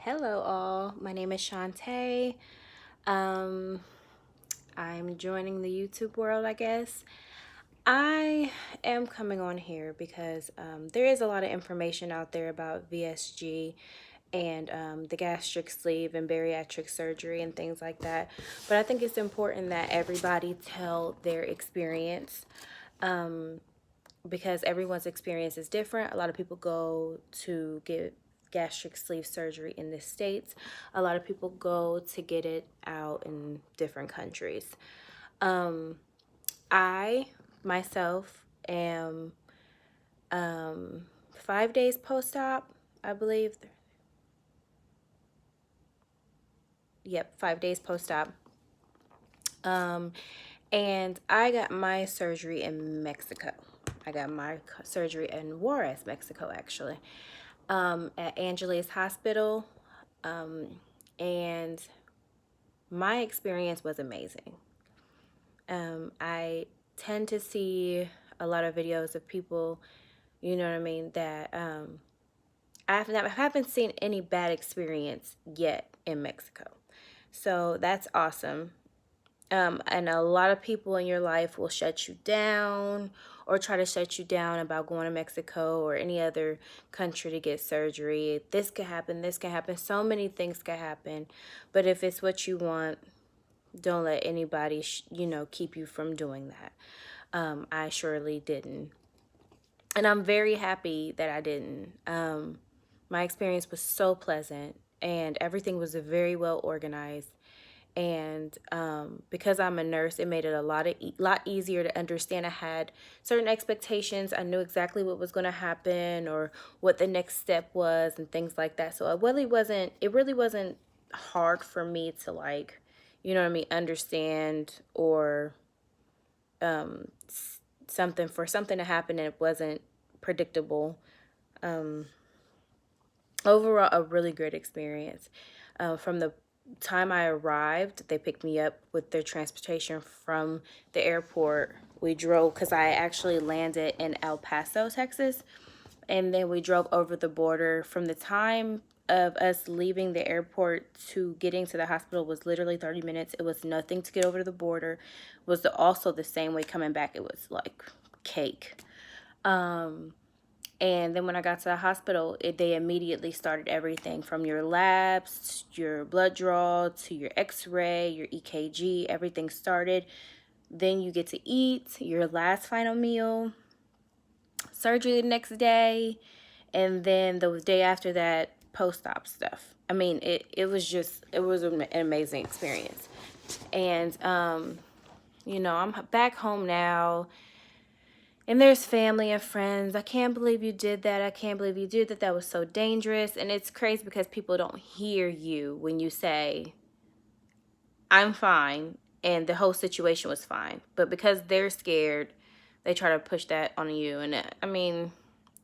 Hello all, my name is Shantae. Um, I'm joining the YouTube world, I guess. I am coming on here because there is a lot of information out there about VSG and the gastric sleeve and bariatric surgery and things like that. But I think it's important that everybody tell their experience because everyone's experience is different. A lot of people go to get gastric sleeve surgery in the States. A lot of people go to get it out in different countries. I myself am 5 days post-op, I believe. Yep, 5 days post-op. And I got my surgery in Mexico. I got my surgery in Juarez, Mexico, actually, at Angeles Hospital. And my experience was amazing. I tend to see a lot of videos of people, you know what I mean, that I haven't seen any bad experience yet in Mexico. So that's awesome. And a lot of people in your life will shut you down or try to shut you down about going to Mexico or any other country to get surgery. This could happen, this can happen. So many things can happen. But if it's what you want, don't let anybody, keep you from doing that. I surely didn't. And I'm very happy that I didn't. My experience was so pleasant and everything was very well organized. And because I'm a nurse, it made it a lot easier to understand. I had certain expectations. I knew exactly what was going to happen or what the next step was and things like that. So it really wasn't hard for me to, like, you know what I mean, understand or something to happen and it wasn't predictable. Overall, a really great experience. From the time I arrived, they picked me up with their transportation from the airport. We drove, because I actually landed in El Paso, Texas, and then we drove over the border. From the time of us leaving the airport to getting to the hospital was literally 30 minutes. It was nothing to get over the border. It was also the same way coming back. It was like cake. And then when I got to the hospital, they immediately started everything from your labs, your blood draw, to your x-ray, your EKG, everything started. Then you get to eat your last final meal, surgery the next day, and then the day after that, post-op stuff. I mean, it was an amazing experience. And, I'm back home now. And there's family and friends. I can't believe you did that. I can't believe you did that. That was so dangerous. And it's crazy because people don't hear you when you say, I'm fine, and the whole situation was fine. But because they're scared, they try to push that on you. And I mean,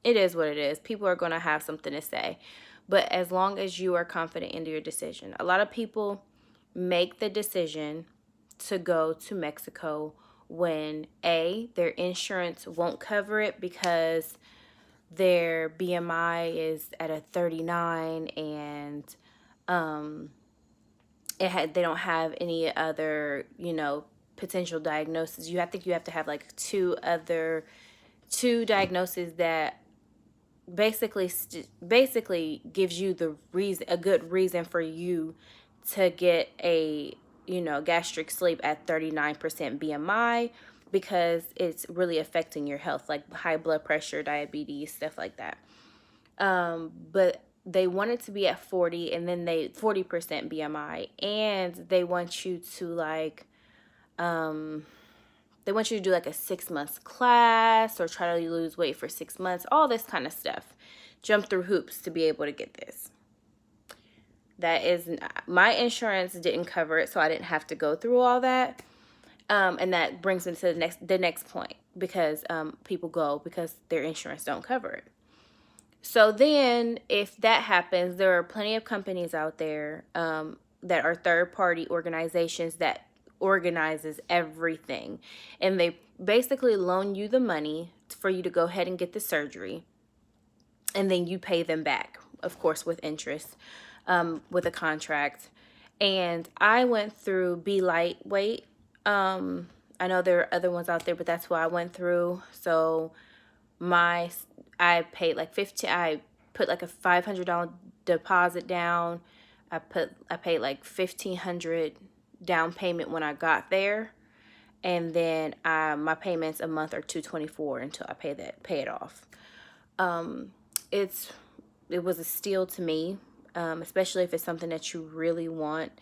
it is what it is. People are going to have something to say. But as long as you are confident in your decision. A lot of people make the decision to go to Mexico when their insurance won't cover it because their BMI is at a 39 and they don't have any other, potential diagnosis. You have to have like two diagnoses that basically gives you a good reason for you to get a gastric sleeve at 39% BMI, because it's really affecting your health, like high blood pressure, diabetes, stuff like that. But they want it to be at 40, and then 40% BMI, and they want you to do like a 6 months class or try to lose weight for 6 months, all this kind of stuff. Jump through hoops to be able to get this. That is, my insurance didn't cover it, so I didn't have to go through all that. And that brings me to the next point, because people go because their insurance don't cover it. So then if that happens, there are plenty of companies out there that are third-party organizations that organizes everything. And they basically loan you the money for you to go ahead and get the surgery. And then you pay them back, of course, with interest. with a contract. And I went through BeLiteWeight. I know there are other ones out there, but that's what I went through. So my I paid like 15. I put like a $500 deposit down. I paid like 1,500 down payment when I got there, and then my payments a month are 224 until I pay it off. It's it was a steal to me, especially if it's something that you really want.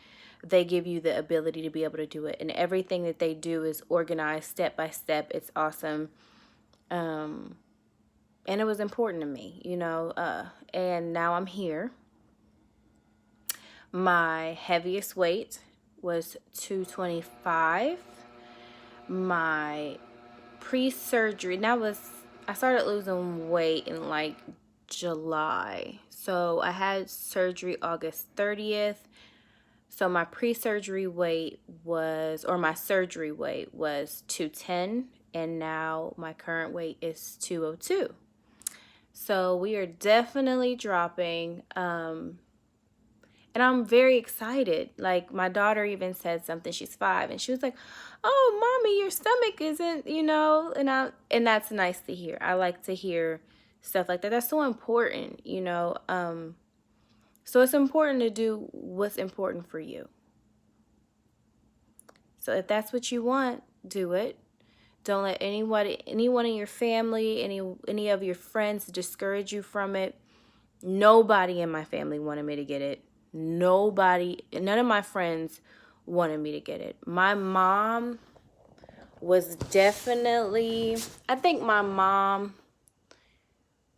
They give you the ability to be able to do it, and everything that they do is organized step by step. It's awesome. And it was important to me, and now I'm here. My heaviest weight was 225. My pre-surgery, I started losing weight in like July. So I had surgery August 30th. So my pre-surgery weight my surgery weight was 210, and now my current weight is 202. So we are definitely dropping, and I'm very excited. Like, my daughter even said something. She's 5, and she was like, "Oh, mommy, your stomach isn't," and that's nice to hear. I like to hear stuff like that. That's so important. So it's important to do what's important for you. So if that's what you want, do it. Don't let anyone in your family, any of your friends discourage you from it. Nobody in my family wanted me to get it. None of my friends wanted me to get it. My mom was definitely, I think my mom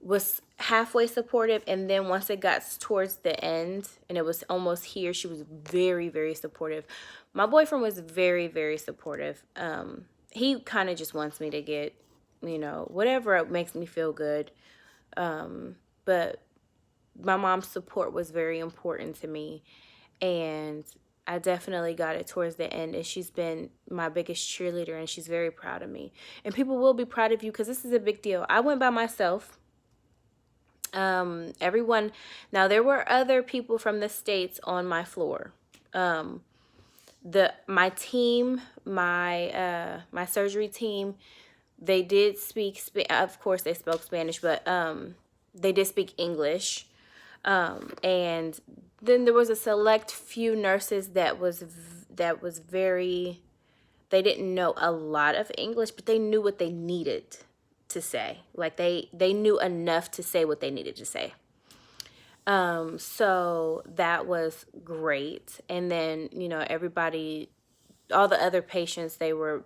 was halfway supportive, and then once it got towards the end and it was almost here, she was very, very supportive. My boyfriend was very, very supportive. He kind of just wants me to get, whatever makes me feel good. But my mom's support was very important to me, and I definitely got it towards the end, and she's been my biggest cheerleader, and she's very proud of me. And people will be proud of you because this is a big deal. I went by myself. Everyone, now there were other people from the States on my floor. My team, my surgery team, they did speak, of course they spoke Spanish, but they did speak English. And then there was a select few nurses that was very, they didn't know a lot of English, but they knew what they needed to say. Like, they knew enough to say what they needed to say. So that was great. And then, everybody, all the other patients, they were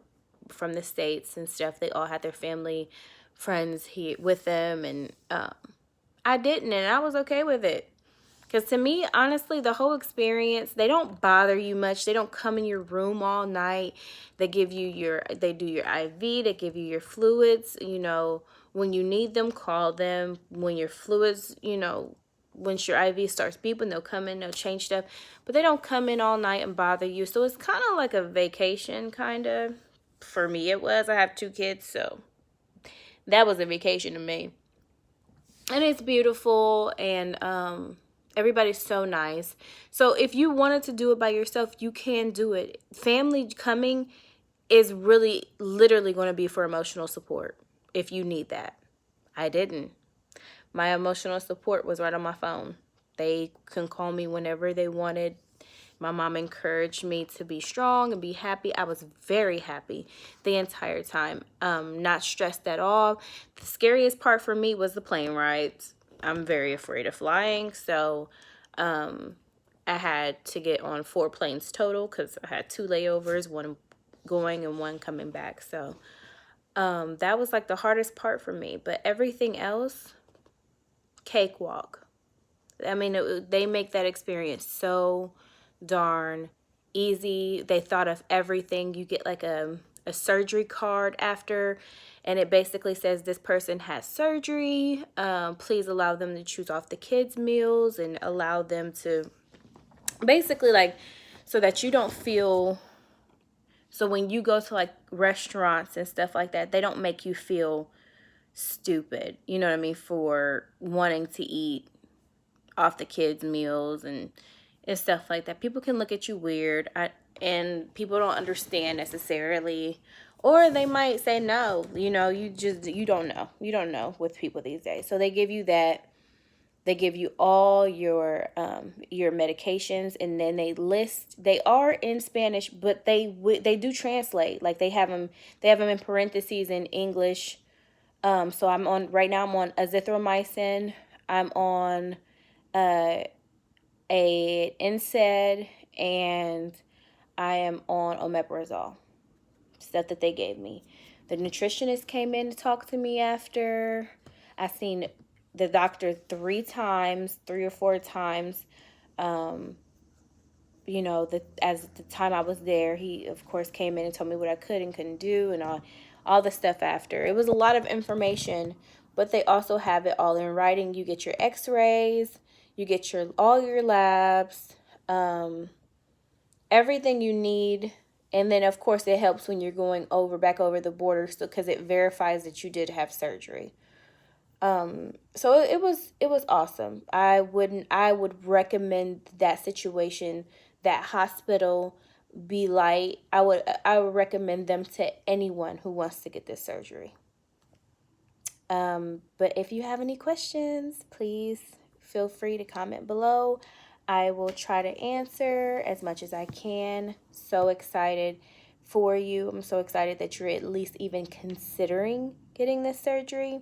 from the States and stuff. They all had their family, friends here with them. And I didn't, and I was okay with it. Because to me, honestly, the whole experience, they don't bother you much. They don't come in your room all night. They do your IV. They give you your fluids. When you need them, call them. When your fluids, once your IV starts beeping, they'll come in, they'll change stuff. But they don't come in all night and bother you. So it's kind of like a vacation, kind of. For me, it was. I have 2 kids, so that was a vacation to me. And it's beautiful, and everybody's so nice. So if you wanted to do it by yourself, you can do it. Family coming is really literally going to be for emotional support if you need that. I didn't. My emotional support was right on my phone. They can call me whenever they wanted. My mom encouraged me to be strong and be happy. I was very happy the entire time. Not stressed at all. The scariest part for me was the plane rides. I'm very afraid of flying, so I had to get on 4 planes total because I had 2 layovers, one going and one coming back. So that was like the hardest part for me. But everything else, cakewalk. I mean, they make that experience so darn easy. They thought of everything. You get like a surgery card after, and it basically says this person has surgery. Please allow them to choose off the kids' meals and allow them to basically, like, so that you don't feel, so when you go to like restaurants and stuff like that, they don't make you feel stupid, you know what I mean, for wanting to eat off the kids' meals and stuff like that. People can look at you weird, and people don't understand necessarily, or they might say no. You know, you don't know. You don't know with people these days. So they give you that. They give you all your medications, and then they are in Spanish, but they do translate. Like they have them in parentheses in English. So I'm on right now. I'm on azithromycin. I'm on a NSAID, and I am on omeprazole. Stuff that they gave me. The nutritionist came in to talk to me after. I seen the doctor 3 or 4 times. You know, as the time I was there, he of course came in and told me what I could and couldn't do, and all the stuff after. It was a lot of information, but they also have it all in writing. You get your X-rays, you get all your labs, everything you need. And then of course it helps when you're going back over the border, so because it verifies that you did have surgery. So it was awesome. I would recommend that situation, that hospital, BeLite. I would recommend them to anyone who wants to get this surgery. But if you have any questions, please feel free to comment below. I will try to answer as much as I can. So excited for you. I'm so excited that you're at least even considering getting this surgery.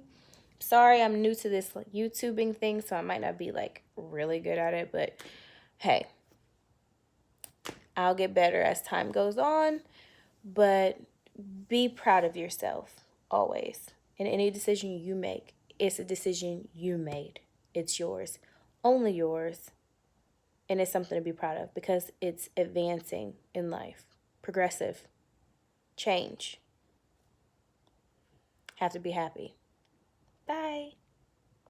Sorry, I'm new to this YouTubing thing, so I might not be like really good at it, but hey, I'll get better as time goes on. But be proud of yourself always. In any decision you make, it's a decision you made. It's yours, only yours, and it's something to be proud of because it's advancing in life, progressive, change. Have to be happy. Bye.